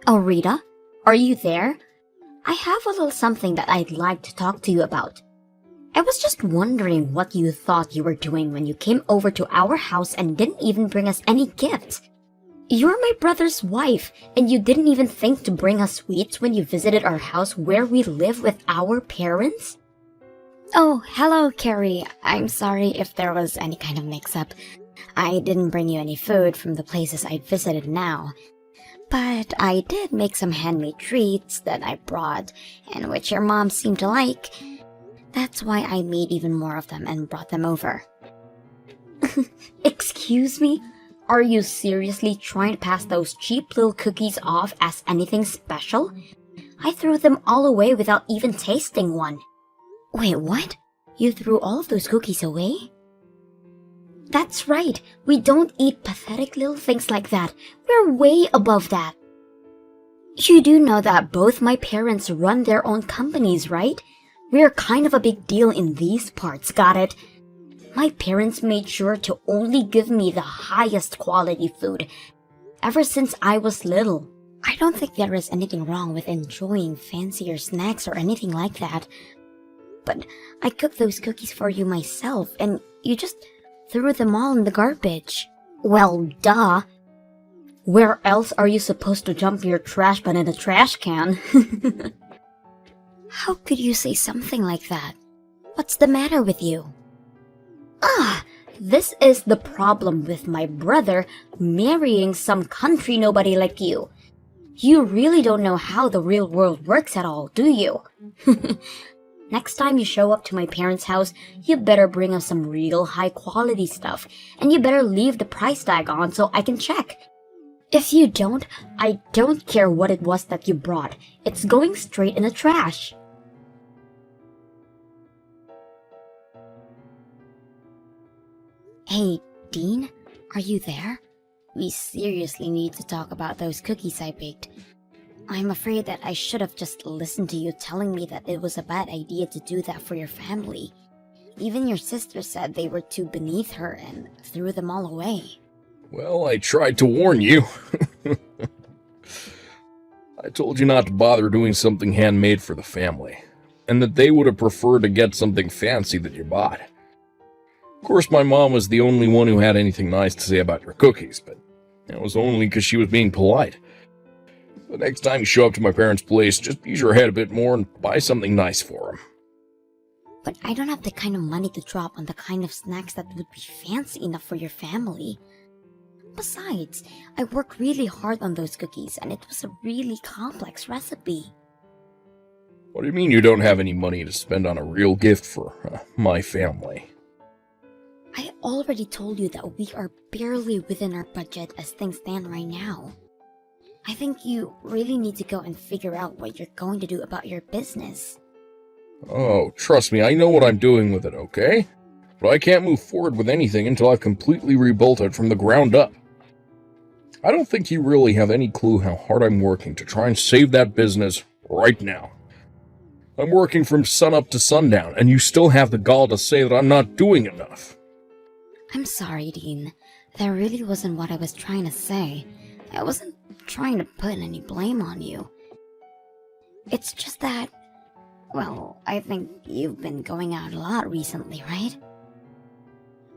Oh, Rita, are you there? I have a little something that I'd like to talk to you about. I was just wondering what you thought you were doing when you came over to our house and didn't even bring us any gifts. You're my brother's wife, and you didn't even think to bring us sweets when you visited our house where we live with our parents? Oh, hello, Carrie. I'm sorry if there was any kind of mix-up. I didn't bring you any food from the places I'd visited now. But I did make some handmade treats that I brought, and which your mom seemed to like. That's why I made even more of them and brought them over. Excuse me? Are you seriously trying to pass those cheap little cookies off as anything special? I threw them all away without even tasting one. Wait, what? You threw all of those cookies away? That's right. We don't eat pathetic little things like that. We're way above that. You do know that both my parents run their own companies, right? We're kind of a big deal in these parts, got it? My parents made sure to only give me the highest quality food ever since I was little. I don't think there is anything wrong with enjoying fancier snacks or anything like that. But I cooked those cookies for you myself, and you just threw them all in the garbage. Well, duh. Where else are you supposed to dump your trash but in a trash can? How could you say something like that? What's the matter with you? This is the problem with my brother marrying some country nobody like you. You really don't know how the real world works at all, do you? Next time you show up to my parents' house, you better bring us some real high-quality stuff, and you better leave the price tag on so I can check. If you don't, I don't care what it was that you brought. It's going straight in the trash. Hey, Dean, are you there? We seriously need to talk about those cookies I baked. I'm afraid that I should have just listened to you telling me that it was a bad idea to do that for your family. Even your sister said they were too beneath her and threw them all away. Well, I tried to warn you. I told you not to bother doing something handmade for the family, and that they would have preferred to get something fancy that you bought. Of course, my mom was the only one who had anything nice to say about your cookies, but it was only because she was being polite. The next time you show up to my parents' place, just use your head a bit more and buy something nice for them. But I don't have the kind of money to drop on the kind of snacks that would be fancy enough for your family. Besides, I worked really hard on those cookies, and it was a really complex recipe. What do you mean you don't have any money to spend on a real gift for my family? I already told you that we are barely within our budget as things stand right now. I think you really need to go and figure out what you're going to do about your business. Oh, trust me, I know what I'm doing with it, okay? But I can't move forward with anything until I've completely rebuilt it from the ground up. I don't think you really have any clue how hard I'm working to try and save that business right now. I'm working from sunup to sundown, and you still have the gall to say that I'm not doing enough. I'm sorry, Dean. That really wasn't what I was trying to say. I wasn't trying to put any blame on you. It's just that, well, I think you've been going out a lot recently, right?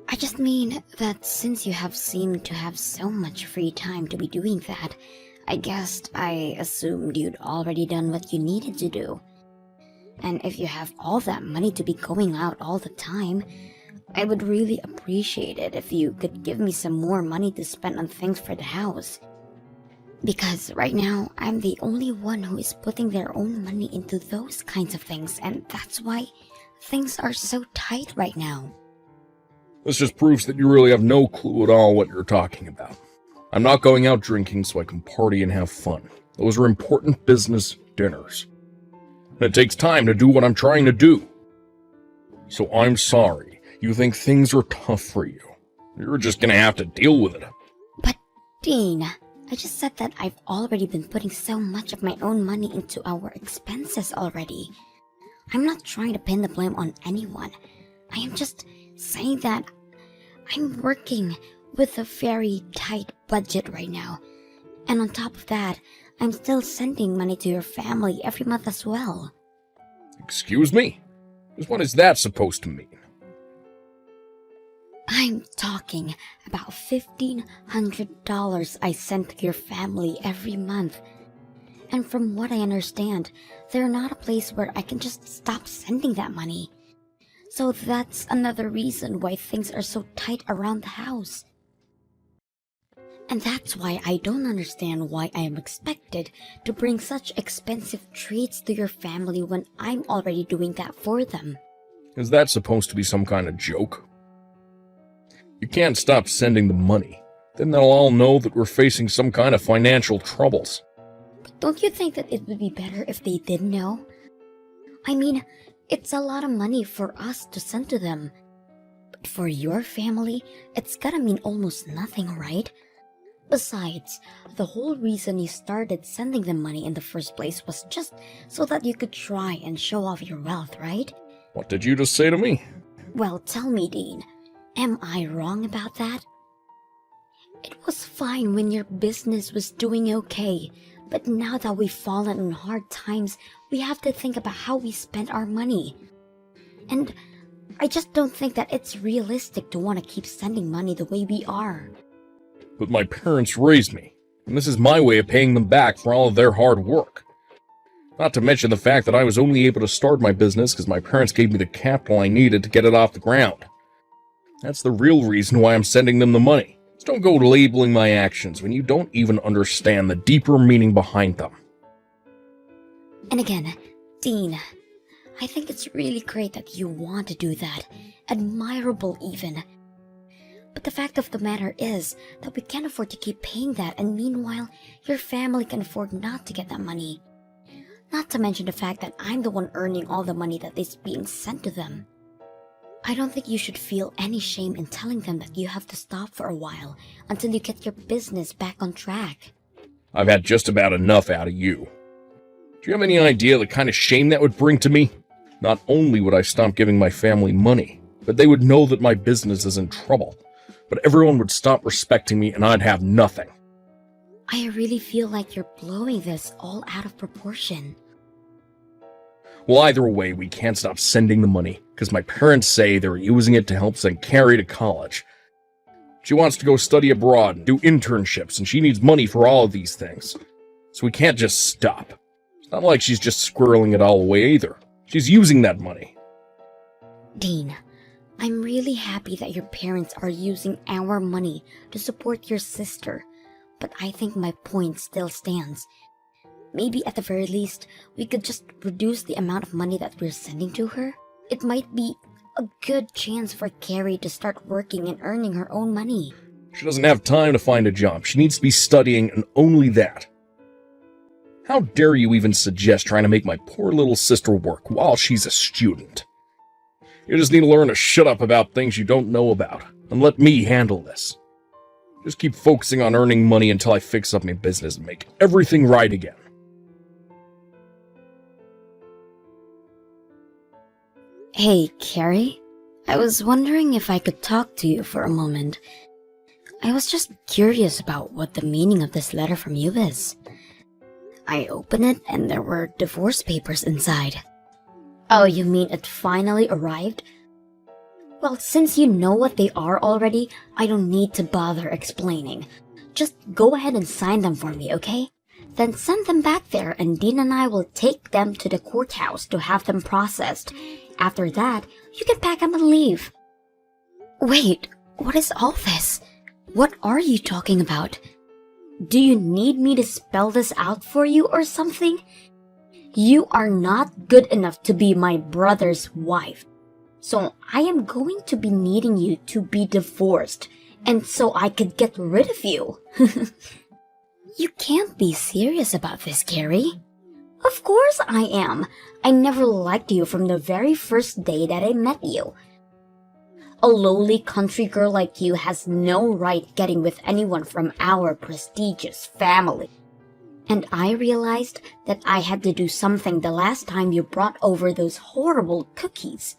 I just mean that since you have seemed to have so much free time to be doing that, I guessed I assumed you'd already done what you needed to do. And if you have all that money to be going out all the time, I would really appreciate it if you could give me some more money to spend on things for the house. Because right now, I'm the only one who is putting their own money into those kinds of things, and that's why things are so tight right now. This just proves that you really have no clue at all what you're talking about. I'm not going out drinking so I can party and have fun. Those are important business dinners. And it takes time to do what I'm trying to do. So I'm sorry. You think things are tough for you. You're just gonna have to deal with it. But, Dean, I just said that I've already been putting so much of my own money into our expenses already. I'm not trying to pin the blame on anyone. I am just saying that I'm working with a very tight budget right now. And on top of that, I'm still sending money to your family every month as well. Excuse me? What is that supposed to mean? I'm talking about $1,500 I send to your family every month. And from what I understand, they're not a place where I can just stop sending that money. So that's another reason why things are so tight around the house. And that's why I don't understand why I am expected to bring such expensive treats to your family when I'm already doing that for them. Is that supposed to be some kind of joke? You can't stop sending the money. Then they'll all know that we're facing some kind of financial troubles. But don't you think that it would be better if they did know? I mean, it's a lot of money for us to send to them. But for your family, it's gotta mean almost nothing, right? Besides, the whole reason you started sending them money in the first place was just so that you could try and show off your wealth, right? What did you just say to me? Well, tell me, Dean, am I wrong about that? It was fine when your business was doing okay, but now that we've fallen on hard times, we have to think about how we spend our money. And I just don't think that it's realistic to want to keep sending money the way we are. But my parents raised me, and this is my way of paying them back for all of their hard work. Not to mention the fact that I was only able to start my business because my parents gave me the capital I needed to get it off the ground. That's the real reason why I'm sending them the money. So don't go labeling my actions when you don't even understand the deeper meaning behind them. And again, Dean, I think it's really great that you want to do that. Admirable even. But the fact of the matter is that we can't afford to keep paying that, and meanwhile, your family can afford not to get that money. Not to mention the fact that I'm the one earning all the money that is being sent to them. I don't think you should feel any shame in telling them that you have to stop for a while until you get your business back on track. I've had just about enough out of you. Do you have any idea the kind of shame that would bring to me? Not only would I stop giving my family money, but they would know that my business is in trouble. But everyone would stop respecting me and I'd have nothing. I really feel like you're blowing this all out of proportion. Well, either way, we can't stop sending the money, because my parents say they're using it to help send Carrie to college. She wants to go study abroad and do internships, and she needs money for all of these things. So we can't just stop. It's not like she's just squirreling it all away either. She's using that money. Dean, I'm really happy that your parents are using our money to support your sister, but I think my point still stands. Maybe at the very least, we could just reduce the amount of money that we're sending to her. It might be a good chance for Carrie to start working and earning her own money. She doesn't have time to find a job. She needs to be studying, and only that. How dare you even suggest trying to make my poor little sister work while she's a student? You just need to learn to shut up about things you don't know about, and let me handle this. Just keep focusing on earning money until I fix up my business and make everything right again. Hey, Carrie. I was wondering if I could talk to you for a moment. I was just curious about what the meaning of this letter from you is. I opened it and there were divorce papers inside. Oh, you mean it finally arrived? Well, since you know what they are already, I don't need to bother explaining. Just go ahead and sign them for me, okay? Then send them back there and Dean and I will take them to the courthouse to have them processed. After that, you can pack up and leave. Wait, what is all this? What are you talking about? Do you need me to spell this out for you or something? You are not good enough to be my brother's wife. So I am going to be needing you to be divorced, and so I could get rid of you. You can't be serious about this, Carrie. Of course I am. I never liked you from the very first day that I met you. A lowly country girl like you has no right getting with anyone from our prestigious family. And I realized that I had to do something the last time you brought over those horrible cookies.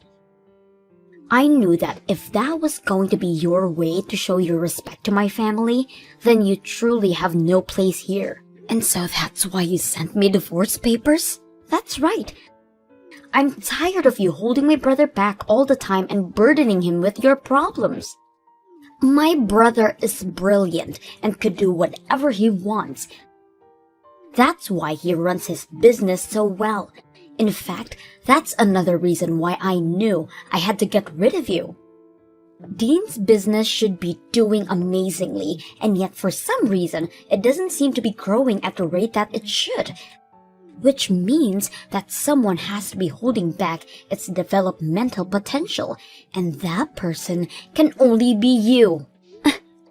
I knew that if that was going to be your way to show your respect to my family, then you truly have no place here. And so that's why you sent me divorce papers? That's right. I'm tired of you holding my brother back all the time and burdening him with your problems. My brother is brilliant and could do whatever he wants. That's why he runs his business so well. In fact, that's another reason why I knew I had to get rid of you. Dean's business should be doing amazingly, and yet for some reason, it doesn't seem to be growing at the rate that it should. Which means that someone has to be holding back its developmental potential, and that person can only be you.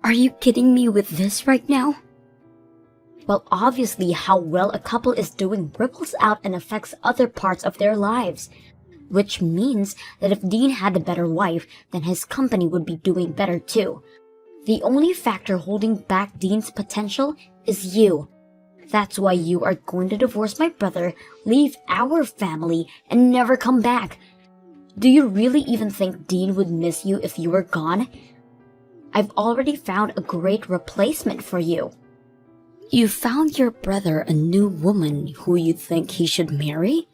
Are you kidding me with this right now? Well, obviously, how well a couple is doing ripples out and affects other parts of their lives. Which means that if Dean had a better wife, then his company would be doing better too. The only factor holding back Dean's potential is you. That's why you are going to divorce my brother, leave our family, and never come back. Do you really even think Dean would miss you if you were gone? I've already found a great replacement for you. You found your brother a new woman who you think he should marry?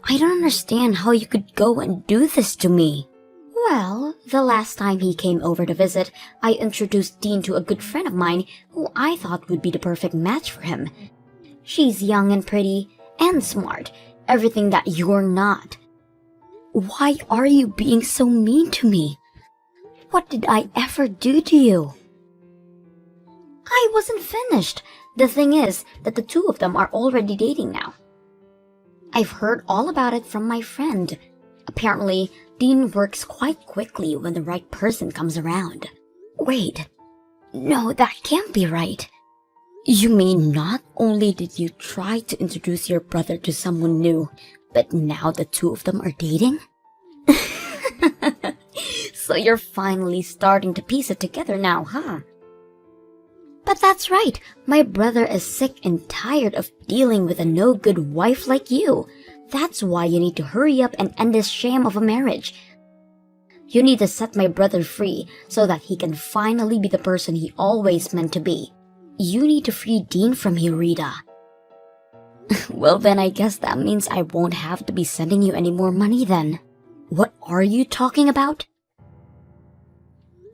I don't understand how you could go and do this to me. Well, the last time he came over to visit, I introduced Dean to a good friend of mine who I thought would be the perfect match for him. She's young and pretty and smart, everything that you're not. Why are you being so mean to me? What did I ever do to you? I wasn't finished. The thing is that the two of them are already dating now. I've heard all about it from my friend. Apparently, Dean works quite quickly when the right person comes around. Wait, no, that can't be right. You mean not only did you try to introduce your brother to someone new, but now the two of them are dating? So you're finally starting to piece it together now, huh? But that's right, my brother is sick and tired of dealing with a no-good wife like you. That's why you need to hurry up and end this sham of a marriage. You need to set my brother free so that he can finally be the person he always meant to be. You need to free Dean from you, Rita. Well then I guess that means I won't have to be sending you any more money then. What are you talking about?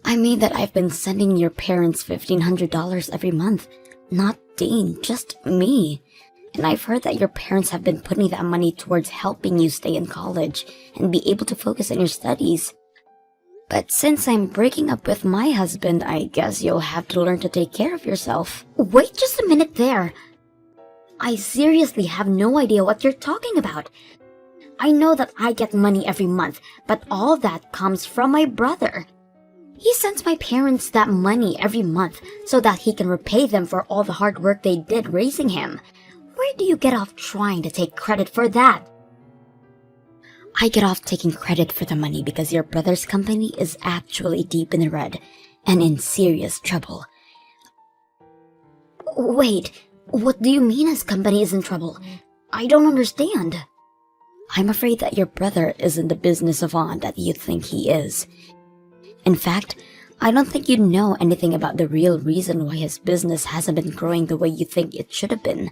I mean that I've been sending your parents $1,500 every month. Not Dean, just me. And I've heard that your parents have been putting that money towards helping you stay in college and be able to focus on your studies. But since I'm breaking up with my husband, I guess you'll have to learn to take care of yourself. Wait just a minute there. I seriously have no idea what you're talking about. I know that I get money every month, but all that comes from my brother. He sends my parents that money every month so that he can repay them for all the hard work they did raising him. Where do you get off trying to take credit for that? I get off taking credit for the money because your brother's company is actually deep in the red and in serious trouble. Wait, what do you mean his company is in trouble? I don't understand. I'm afraid that your brother isn't the business savant that you think he is. In fact, I don't think you know anything about the real reason why his business hasn't been growing the way you think it should have been.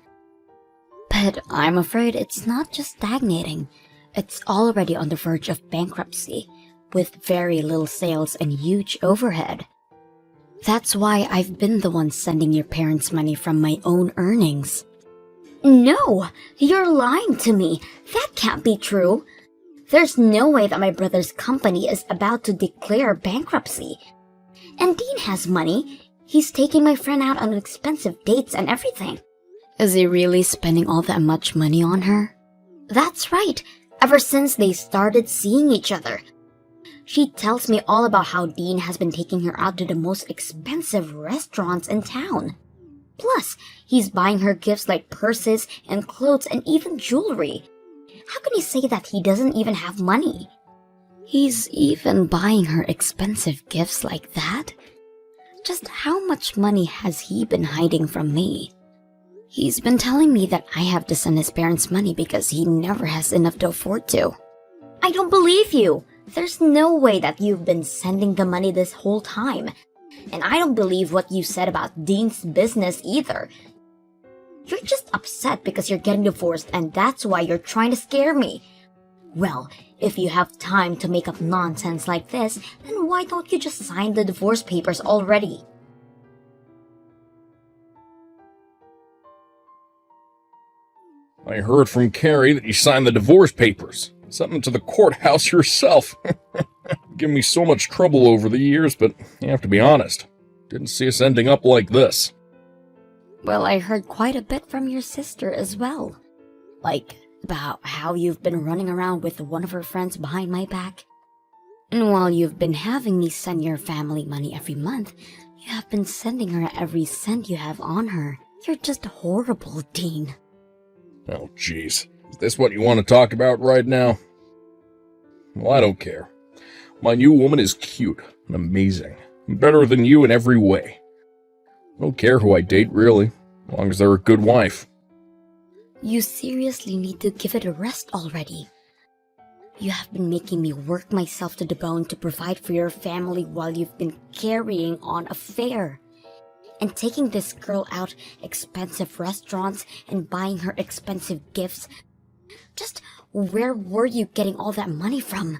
But I'm afraid it's not just stagnating. It's already on the verge of bankruptcy, with very little sales and huge overhead. That's why I've been the one sending your parents money from my own earnings. No, you're lying to me. That can't be true. There's no way that my brother's company is about to declare bankruptcy. And Dean has money. He's taking my friend out on expensive dates and everything. Is he really spending all that much money on her? That's right. Ever since they started seeing each other. She tells me all about how Dean has been taking her out to the most expensive restaurants in town. Plus, he's buying her gifts like purses and clothes and even jewelry. How can he say that he doesn't even have money? He's even buying her expensive gifts like that? Just how much money has he been hiding from me? He's been telling me that I have to send his parents money because he never has enough to afford to. I don't believe you. There's no way that you've been sending the money this whole time. And I don't believe what you said about Dean's business either. You're just upset because you're getting divorced and that's why you're trying to scare me. Well, if you have time to make up nonsense like this, then why don't you just sign the divorce papers already? I heard from Carrie that you signed the divorce papers. Sent them to the courthouse yourself. Given me so much trouble over the years, but you have to be honest. Didn't see us ending up like this. Well, I heard quite a bit from your sister as well. Like, about how you've been running around with one of her friends behind my back. And while you've been having me send your family money every month, you have been sending her every cent you have on her. You're just horrible, Dean. Oh, jeez. Is this what you want to talk about right now? Well, I don't care. My new woman is cute and amazing. Better than you in every way. I don't care who I date, really, as long as they're a good wife. You seriously need to give it a rest already. You have been making me work myself to the bone to provide for your family while you've been carrying on a affair. And taking this girl out expensive restaurants and buying her expensive gifts. Just where were you getting all that money from?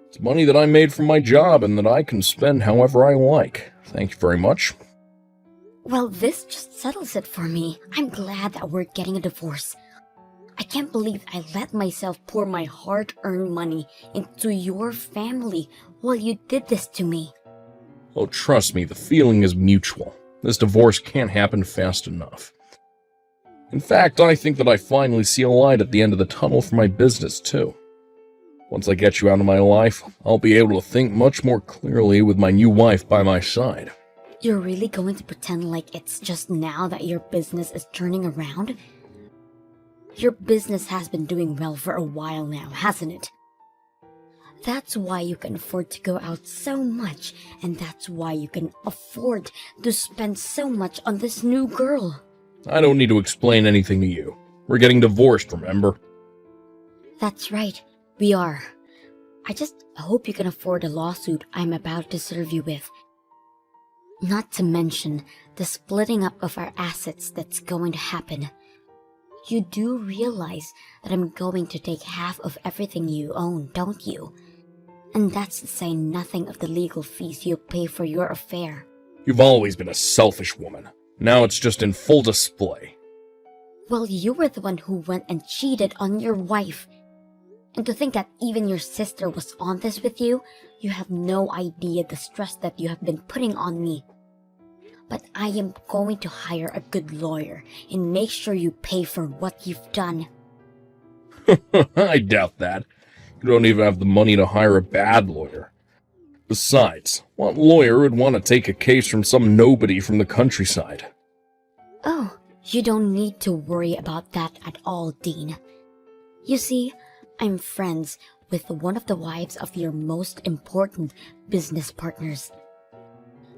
It's money that I made from my job and that I can spend however I like. Thank you very much. Well, this just settles it for me. I'm glad that we're getting a divorce. I can't believe I let myself pour my hard-earned money into your family while you did this to me. Oh, trust me, the feeling is mutual. This divorce can't happen fast enough. In fact, I think that I finally see a light at the end of the tunnel for my business, too. Once I get you out of my life, I'll be able to think much more clearly with my new wife by my side. You're really going to pretend like it's just now that your business is turning around? Your business has been doing well for a while now, hasn't it? That's why you can afford to go out so much, and that's why you can afford to spend so much on this new girl. I don't need to explain anything to you. We're getting divorced, remember? That's right, we are. I just hope you can afford the lawsuit I'm about to serve you with. Not to mention the splitting up of our assets that's going to happen. You do realize that I'm going to take half of everything you own, don't you? And that's to say nothing of the legal fees you'll pay for your affair. You've always been a selfish woman. Now it's just in full display. Well, you were the one who went and cheated on your wife. And to think that even your sister was on this with you, you have no idea the stress that you have been putting on me. But I am going to hire a good lawyer and make sure you pay for what you've done. I doubt that. You don't even have the money to hire a bad lawyer. Besides, what lawyer would want to take a case from some nobody from the countryside? Oh, you don't need to worry about that at all, Dean. You see, I'm friends with one of the wives of your most important business partners.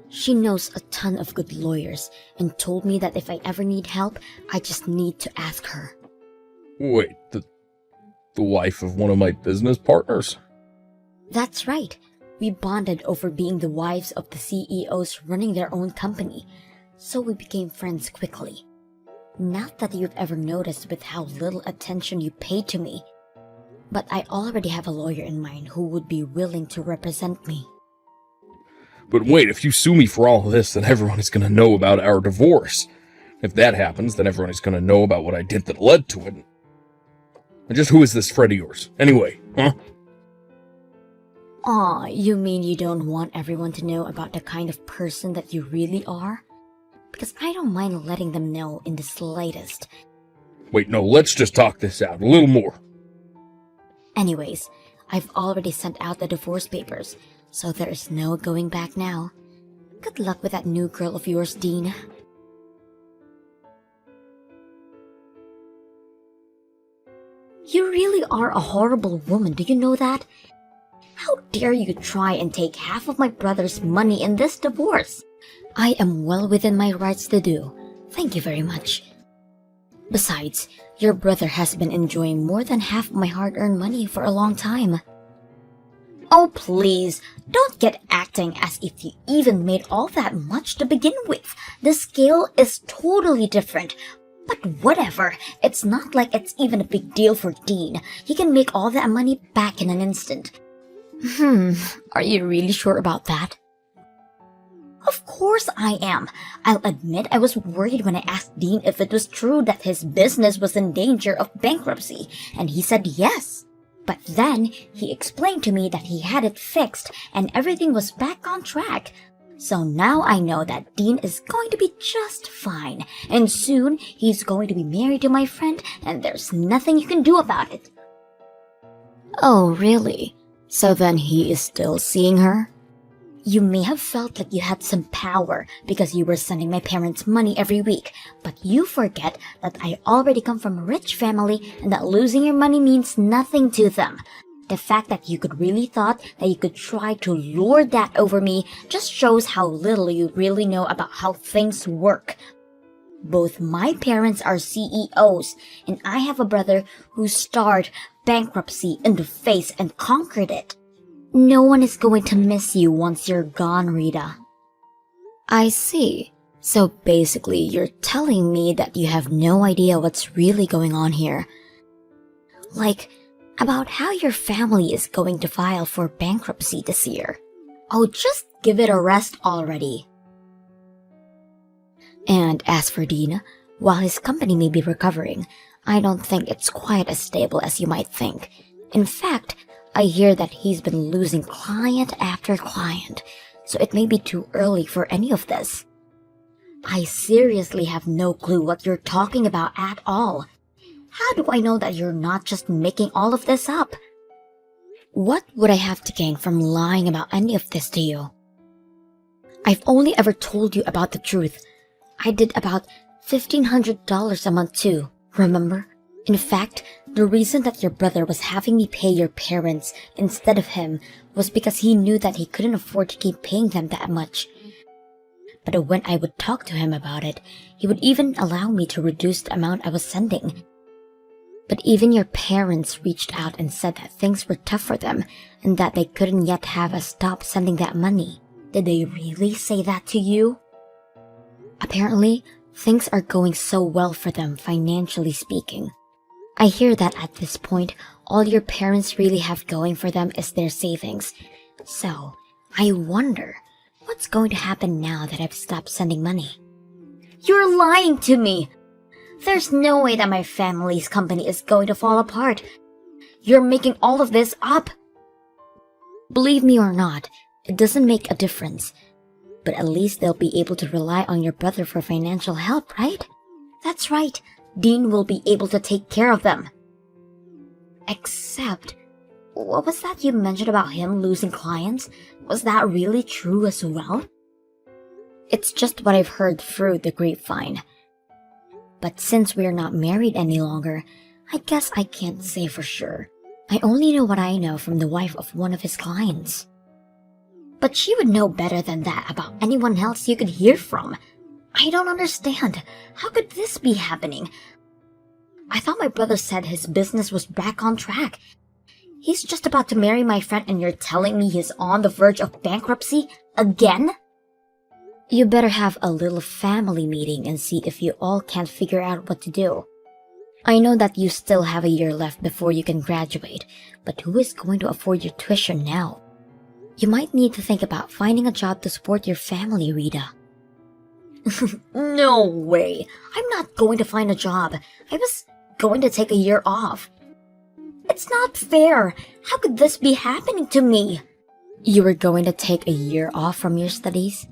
She knows a ton of good lawyers and told me that if I ever need help, I just need to ask her. Wait, the wife of one of my business partners? That's right. We bonded over being the wives of the CEOs running their own company, so we became friends quickly. Not that you've ever noticed with how little attention you pay to me, but I already have a lawyer in mind who would be willing to represent me. But wait, if you sue me for all of this, then everyone is going to know about our divorce. If that happens, then everyone is going to know about what I did that led to it. And just who is this friend of yours, anyway, huh? Aw, you mean you don't want everyone to know about the kind of person that you really are? Because I don't mind letting them know in the slightest. Wait, no, let's just talk this out a little more. Anyways, I've already sent out the divorce papers, so there is no going back now. Good luck with that new girl of yours, Dean. You really are a horrible woman, do you know that? How dare you try and take half of my brother's money in this divorce? I am well within my rights to do. Thank you very much. Besides, your brother has been enjoying more than half my hard-earned money for a long time. Oh, please, don't get acting as if you even made all that much to begin with. The scale is totally different. But whatever, it's not like it's even a big deal for Dean. He can make all that money back in an instant. Are you really sure about that? Of course I am. I'll admit I was worried when I asked Dean if it was true that his business was in danger of bankruptcy, and he said yes. But then he explained to me that he had it fixed and everything was back on track. So now I know that Dean is going to be just fine, and soon he's going to be married to my friend, and there's nothing you can do about it. Oh, really? So then he is still seeing her? You may have felt like you had some power because you were sending my parents money every week, but you forget that I already come from a rich family and that losing your money means nothing to them. The fact that you could really thought that you could try to lord that over me just shows how little you really know about how things work. Both my parents are CEOs, and I have a brother who stared bankruptcy in the face and conquered it. No one is going to miss you once you're gone, Rita. I see. So basically, you're telling me that you have no idea what's really going on here. Like, about how your family is going to file for bankruptcy this year. Oh, just give it a rest already. And as for Dean, while his company may be recovering, I don't think it's quite as stable as you might think. In fact, I hear that he's been losing client after client, so it may be too early for any of this. I seriously have no clue what you're talking about at all. How do I know that you're not just making all of this up? What would I have to gain from lying about any of this to you? I've only ever told you about the truth. I did about $1,500 a month too, remember? In fact, the reason that your brother was having me pay your parents instead of him was because he knew that he couldn't afford to keep paying them that much. But when I would talk to him about it, he would even allow me to reduce the amount I was sending. But even your parents reached out and said that things were tough for them and that they couldn't yet have us stop sending that money. Did they really say that to you? Apparently, things are going so well for them financially speaking. I hear that at this point, all your parents really have going for them is their savings. So, I wonder, what's going to happen now that I've stopped sending money? You're lying to me! There's no way that my family's company is going to fall apart. You're making all of this up. Believe me or not, it doesn't make a difference. But at least they'll be able to rely on your brother for financial help, right? That's right. Dean will be able to take care of them. Except, what was that you mentioned about him losing clients? Was that really true as well? It's just what I've heard through the grapevine. But since we're not married any longer, I guess I can't say for sure. I only know what I know from the wife of one of his clients. But she would know better than that about anyone else you could hear from. I don't understand. How could this be happening? I thought my brother said his business was back on track. He's just about to marry my friend and you're telling me he's on the verge of bankruptcy again? You better have a little family meeting and see if you all can't figure out what to do. I know that you still have a year left before you can graduate, but who is going to afford your tuition now? You might need to think about finding a job to support your family, Rita. No way. I'm not going to find a job. I was going to take a year off. It's not fair. How could this be happening to me? You were going to take a year off from your studies?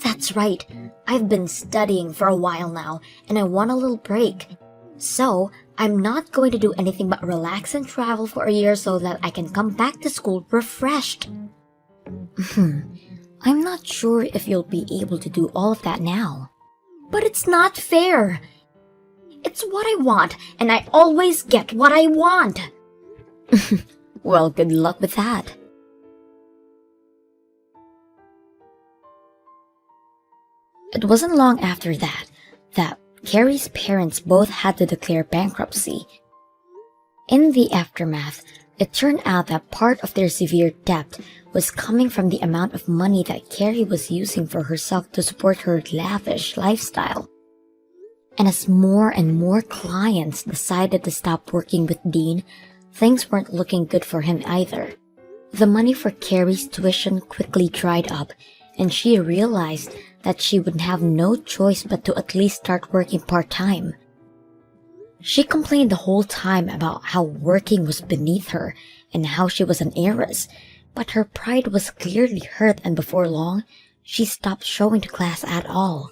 That's right. I've been studying for a while now, and I want a little break. So, I'm not going to do anything but relax and travel for a year so that I can come back to school refreshed. I'm not sure if you'll be able to do all of that now. But it's not fair. It's what I want, and I always get what I want. Well, good luck with that. It wasn't long after that Carrie's parents both had to declare bankruptcy. In the aftermath, It turned out that part of their severe debt was coming from the amount of money that Carrie was using for herself to support her lavish lifestyle. And as more and more clients decided to stop working with Dean, things weren't looking good for him either. The money for Carrie's tuition quickly dried up, and she realized that she would have no choice but to at least start working part-time. She complained the whole time about how working was beneath her and how she was an heiress, but her pride was clearly hurt, and before long, she stopped showing to class at all.